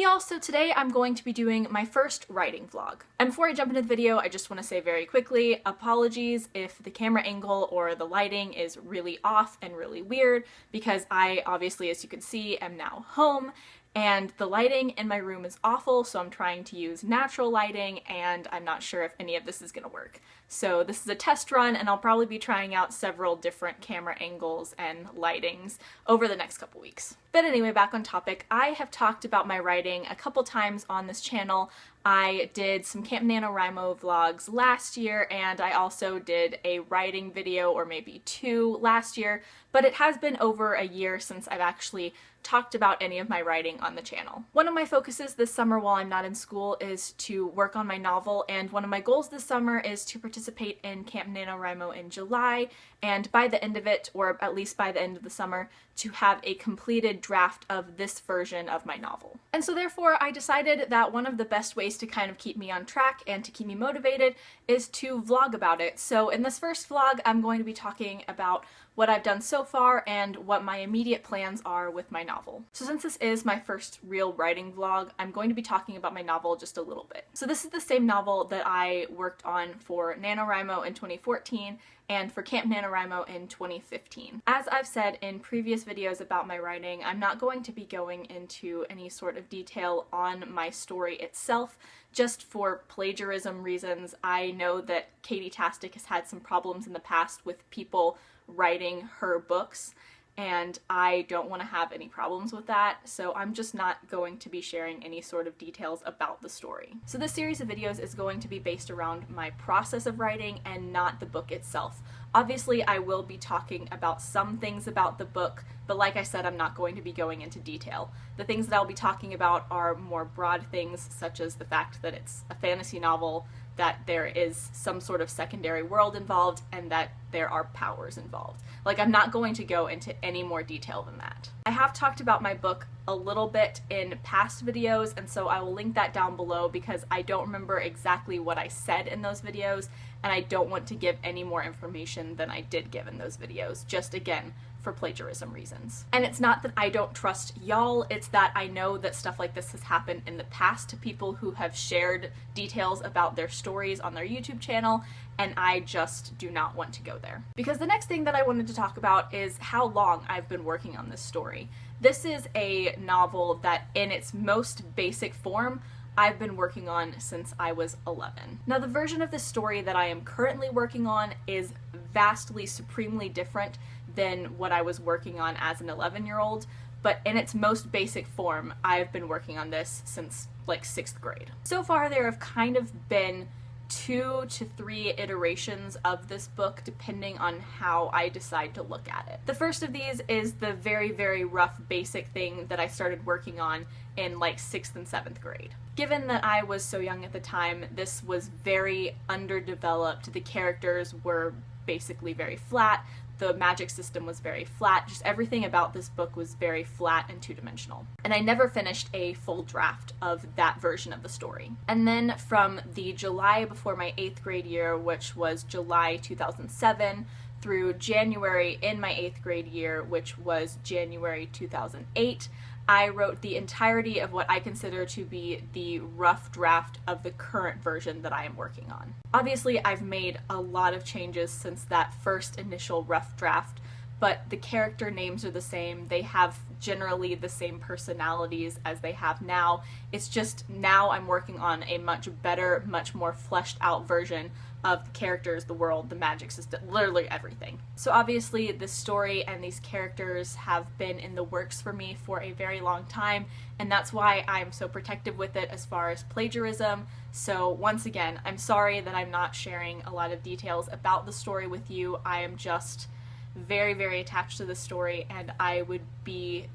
y'all, so today I'm going to be doing my first writing vlog. And before I jump into the video, I just want to say very quickly, apologies if the camera angle or the lighting is really off and really weird, because I obviously, as you can see, am now home, and the lighting in my room is awful, so I'm trying to use natural lighting, and I'm not sure if any of this is gonna work. So this is a test run, and I'll probably be trying out several different camera angles and lightings over the next couple weeks. But anyway, back on topic, I have talked about my writing a couple times on this channel. I did some Camp NaNoWriMo vlogs last year, and I also did a writing video, or maybe two, last year, but it has been over a year since I've actually talked about any of my writing on the channel. One of my focuses this summer while I'm not in school is to work on my novel, and one of my goals this summer is to participate in Camp NaNoWriMo in July, and by the end of it, or at least by the end of the summer, to have a completed draft of this version of my novel. And so therefore I decided that one of the best ways to kind of keep me on track and to keep me motivated is to vlog about it. So in this first vlog, I'm going to be talking about what I've done so far and what my immediate plans are with my novel. So since this is my first real writing vlog, I'm going to be talking about my novel just a little bit. So this is the same novel that I worked on for NaNoWriMo in 2014 and for Camp NaNoWriMo in 2015. As I've said in previous videos about my writing, I'm not going to be going into any sort of detail on my story itself, just for plagiarism reasons. I know that Katie Tastic has had some problems in the past with people writing her books, and I don't want to have any problems with that, so I'm just not going to be sharing any sort of details about the story. So this series of videos is going to be based around my process of writing and not the book itself. Obviously, I will be talking about some things about the book, but like I said, I'm not going to be going into detail. The things that I'll be talking about are more broad things, such as the fact that it's a fantasy novel, that there is some sort of secondary world involved, and that there are powers involved. Like, I'm not going to go into any more detail than that. I have talked about my book a little bit in past videos, and so I will link that down below because I don't remember exactly what I said in those videos, and I don't want to give any more information than I did give in those videos, just again, for plagiarism reasons. And it's not that I don't trust y'all, it's that I know that stuff like this has happened in the past to people who have shared details about their stories on their YouTube channel, and I just do not want to go there. Because the next thing that I wanted to talk about is how long I've been working on this story. This is a novel that in its most basic form I've been working on since I was 11. Now, the version of this story that I am currently working on is vastly, supremely different than what I was working on as an 11-year-old, but in its most basic form, I've been working on this since like 6th grade. So far, there have kind of been 2 to 3 iterations of this book depending on how I decide to look at it. The first of these is the very, very rough basic thing that I started working on in like 6th and 7th grade. Given that I was so young at the time, this was very underdeveloped. The characters were basically very flat. The magic system was very flat. Just everything about this book was very flat and two-dimensional. And I never finished a full draft of that version of the story. And then from the July before my 8th grade year, which was July 2007, through January in my 8th grade year, which was January 2008, I wrote the entirety of what I consider to be the rough draft of the current version that I am working on. Obviously, I've made a lot of changes since that first initial rough draft, but the character names are the same. They have generally the same personalities as they have now. It's just now I'm working on a much better, much more fleshed out version of the characters, the world, the magic system, literally everything. So obviously this story and these characters have been in the works for me for a very long time, and that's why I'm so protective with it as far as plagiarism. So once again, I'm sorry that I'm not sharing a lot of details about the story with you. I am just very, very attached to the story, and I would be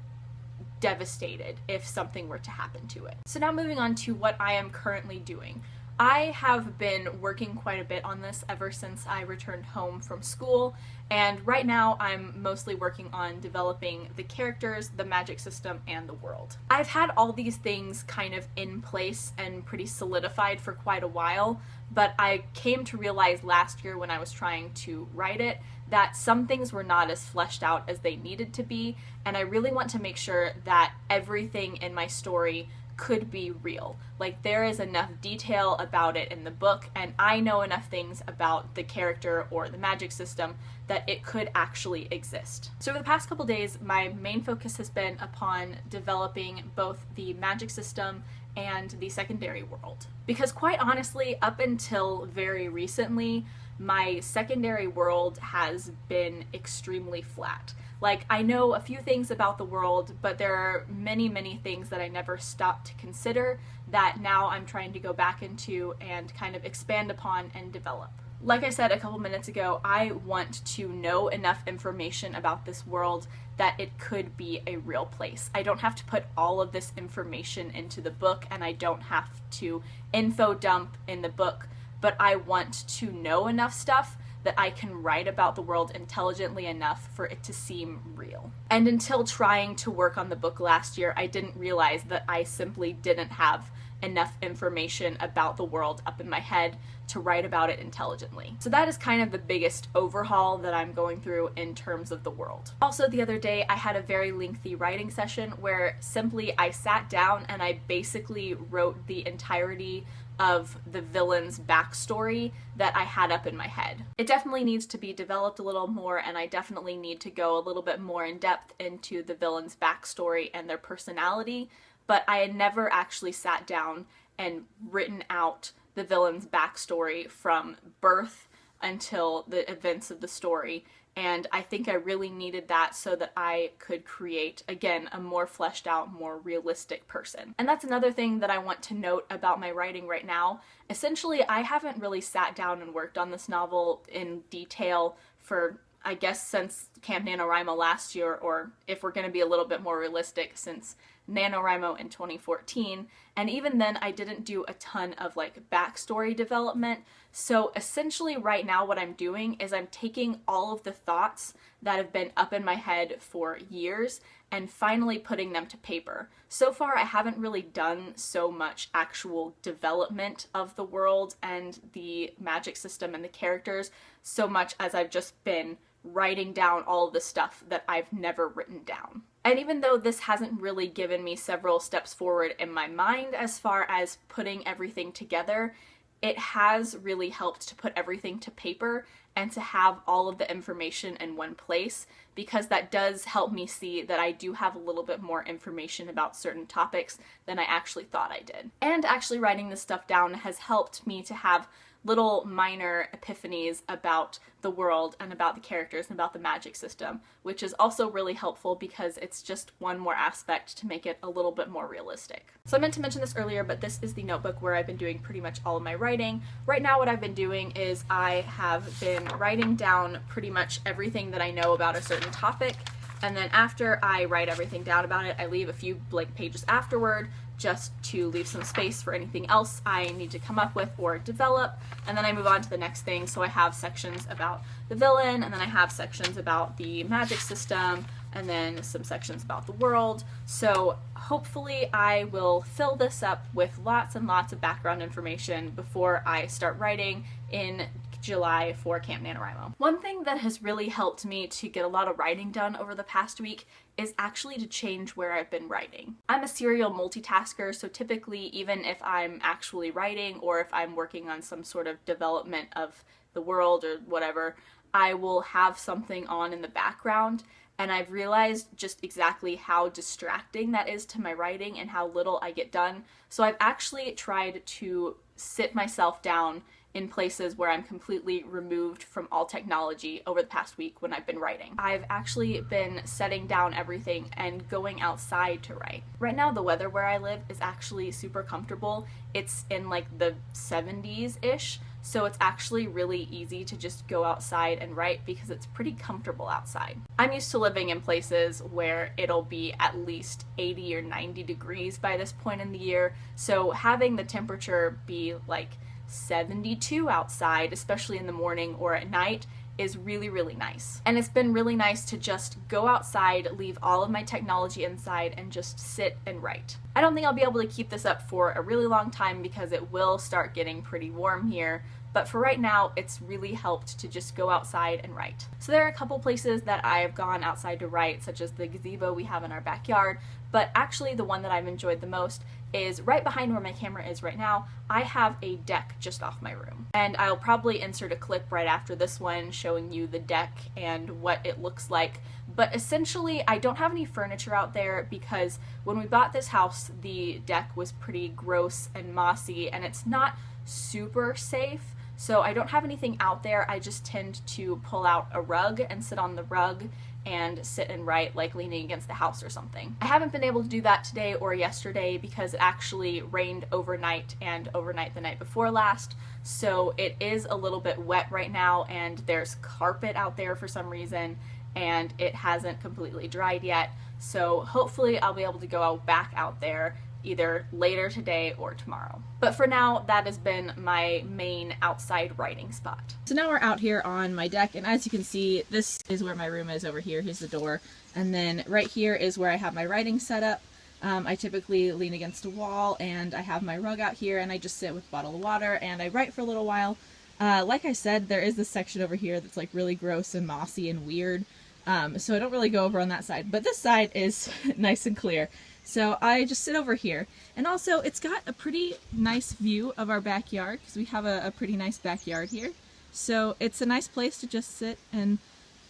devastated if something were to happen to it. So now moving on to what I am currently doing. I have been working quite a bit on this ever since I returned home from school, and right now I'm mostly working on developing the characters, the magic system, and the world. I've had all these things kind of in place and pretty solidified for quite a while, but I came to realize last year when I was trying to write it that some things were not as fleshed out as they needed to be, and I really want to make sure that everything in my story could be real. Like, there is enough detail about it in the book, and I know enough things about the character or the magic system that it could actually exist. So for the past couple days, my main focus has been upon developing both the magic system and the secondary world. Because quite honestly, up until very recently, my secondary world has been extremely flat. Like, I know a few things about the world, but there are many, many things that I never stopped to consider that now I'm trying to go back into and kind of expand upon and develop. Like I said a couple minutes ago, I want to know enough information about this world that it could be a real place. I don't have to put all of this information into the book, and I don't have to info dump in the book, but I want to know enough stuff that I can write about the world intelligently enough for it to seem real. And until trying to work on the book last year, I didn't realize that I simply didn't have enough information about the world up in my head to write about it intelligently. So that is kind of the biggest overhaul that I'm going through in terms of the world. Also, the other day I had a very lengthy writing session where simply I sat down and I basically wrote the entirety of the villain's backstory that I had up in my head. It definitely needs to be developed a little more, and I definitely need to go a little bit more in depth into the villain's backstory and their personality, but I had never actually sat down and written out the villain's backstory from birth until the events of the story. And I think I really needed that so that I could create, again, a more fleshed out, more realistic person. And that's another thing that I want to note about my writing right now. Essentially, I haven't really sat down and worked on this novel in detail for, I guess, since Camp NaNoWriMo last year, or if we're going to be a little bit more realistic, since NaNoWriMo in 2014, and even then I didn't do a ton of like backstory development. So essentially right now what I'm doing is I'm taking all of the thoughts that have been up in my head for years and finally putting them to paper. So far I haven't really done so much actual development of the world and the magic system and the characters, so much as I've just been writing down all of the stuff that I've never written down. And even though this hasn't really given me several steps forward in my mind as far as putting everything together, it has really helped to put everything to paper and to have all of the information in one place, because that does help me see that I do have a little bit more information about certain topics than I actually thought I did. And actually writing this stuff down has helped me to have little minor epiphanies about the world and about the characters and about the magic system, which is also really helpful because it's just one more aspect to make it a little bit more realistic. So I meant to mention this earlier, but this is the notebook where I've been doing pretty much all of my writing. Right now what I've been doing is I have been writing down pretty much everything that I know about a certain topic, and then after I write everything down about it, I leave a few blank pages afterward just to leave some space for anything else I need to come up with or develop, and then I move on to the next thing. So I have sections about the villain, and then I have sections about the magic system, and then some sections about the world. So hopefully I will fill this up with lots and lots of background information before I start writing in July for Camp NaNoWriMo. One thing that has really helped me to get a lot of writing done over the past week is actually to change where I've been writing. I'm a serial multitasker, so typically even if I'm actually writing or if I'm working on some sort of development of the world or whatever, I will have something on in the background, and I've realized just exactly how distracting that is to my writing and how little I get done. So I've actually tried to sit myself down in places where I'm completely removed from all technology over the past week when I've been writing. I've actually been setting down everything and going outside to write. Right now the weather where I live is actually super comfortable. It's in like the 70s-ish, so it's actually really easy to just go outside and write because it's pretty comfortable outside. I'm used to living in places where it'll be at least 80 or 90 degrees by this point in the year, so having the temperature be like 72 outside, especially in the morning or at night, is really, really nice. And it's been really nice to just go outside, leave all of my technology inside, and just sit and write. I don't think I'll be able to keep this up for a really long time because it will start getting pretty warm here, but for right now, it's really helped to just go outside and write. So there are a couple places that I have gone outside to write, such as the gazebo we have in our backyard, but actually the one that I've enjoyed the most is right behind where my camera is right now, I have a deck just off my room. And I'll probably insert a clip right after this one showing you the deck and what it looks like. But essentially, I don't have any furniture out there because when we bought this house, the deck was pretty gross and mossy, and it's not super safe. So I don't have anything out there. I just tend to pull out a rug and sit on the rug and sit and write, like leaning against the house or something. I haven't been able to do that today or yesterday because it actually rained overnight and overnight the night before last. So it is a little bit wet right now, and there's carpet out there for some reason, and it hasn't completely dried yet. So hopefully I'll be able to go back out there either later today or tomorrow. But for now, that has been my main outside writing spot. So now we're out here on my deck, and as you can see, this is where my room is over here. Here's the door. And then right here is where I have my writing set up. I typically lean against a wall, and I have my rug out here, and I just sit with a bottle of water, and I write for a little while. Like I said, there is this section over here that's like really gross and mossy and weird. So I don't really go over on that side, but this side is nice and clear. So I just sit over here. And also, it's got a pretty nice view of our backyard, because we have a pretty nice backyard here. So it's a nice place to just sit in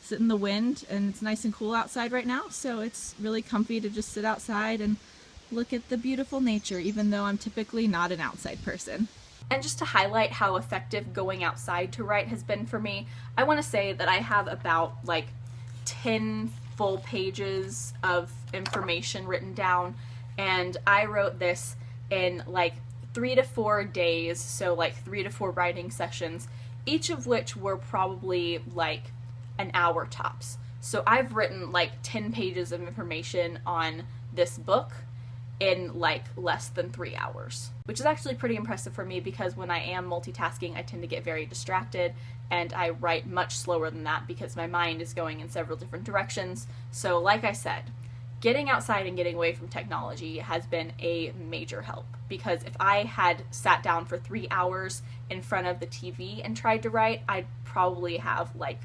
the wind, and it's nice and cool outside right now, so it's really comfy to just sit outside and look at the beautiful nature, even though I'm typically not an outside person. And just to highlight how effective going outside to write has been for me, I want to say that I have about like 10 full pages of information written down, and I wrote this in like 3 to 4 days, so like 3 to 4 writing sessions, each of which were probably like an hour tops. So I've written like 10 pages of information on this book in like less than 3 hours, which is actually pretty impressive for me because when I am multitasking, I tend to get very distracted, and I write much slower than that because my mind is going in several different directions. So like I said, getting outside and getting away from technology has been a major help, because if I had sat down for 3 hours in front of the TV and tried to write, I'd probably have like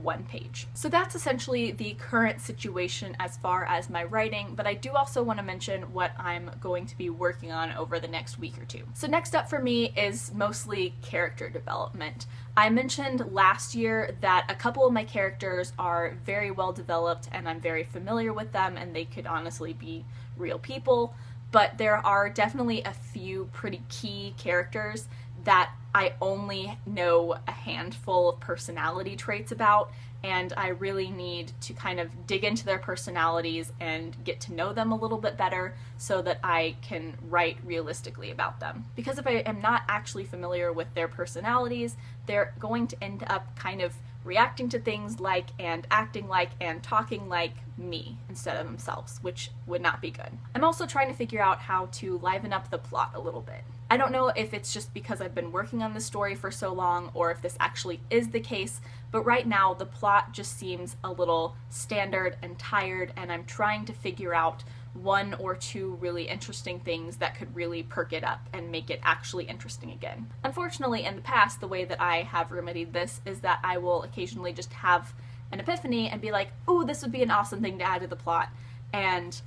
1 page. So that's essentially the current situation as far as my writing, but I do also want to mention what I'm going to be working on over the next week or two. So next up for me is mostly character development. I mentioned last year that a couple of my characters are very well developed and I'm very familiar with them, and they could honestly be real people, but there are definitely a few pretty key characters that I only know a handful of personality traits about, and I really need to kind of dig into their personalities and get to know them a little bit better so that I can write realistically about them. Because if I am not actually familiar with their personalities, they're going to end up kind of reacting to things like and acting like and talking like me instead of themselves, which would not be good. I'm also trying to figure out how to liven up the plot a little bit. I don't know if it's just because I've been working on this story for so long or if this actually is the case, but right now the plot just seems a little standard and tired, and I'm trying to figure out 1 or 2 really interesting things that could really perk it up and make it actually interesting again. Unfortunately, in the past, the way that I have remedied this is that I will occasionally just have an epiphany and be like, ooh, this would be an awesome thing to add to the plot, and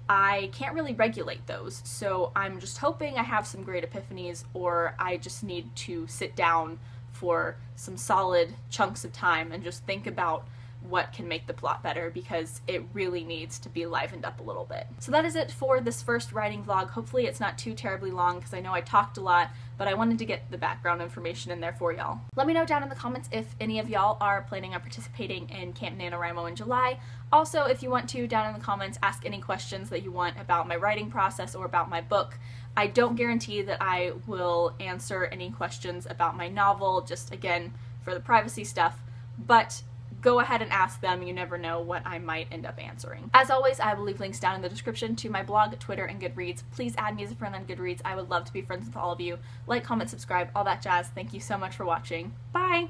I can't really regulate those, so I'm just hoping I have some great epiphanies, or I just need to sit down for some solid chunks of time and just think about what can make the plot better, because it really needs to be livened up a little bit. So that is it for this first writing vlog. Hopefully it's not too terribly long, because I know I talked a lot, but I wanted to get the background information in there for y'all. Let me know down in the comments if any of y'all are planning on participating in Camp NaNoWriMo in July. Also, if you want to, down in the comments, ask any questions that you want about my writing process or about my book. I don't guarantee that I will answer any questions about my novel, just again, for the privacy stuff, but go ahead and ask them. You never know what I might end up answering. As always, I will leave links down in the description to my blog, Twitter, and Goodreads. Please add me as a friend on Goodreads. I would love to be friends with all of you. Like, comment, subscribe, all that jazz. Thank you so much for watching. Bye!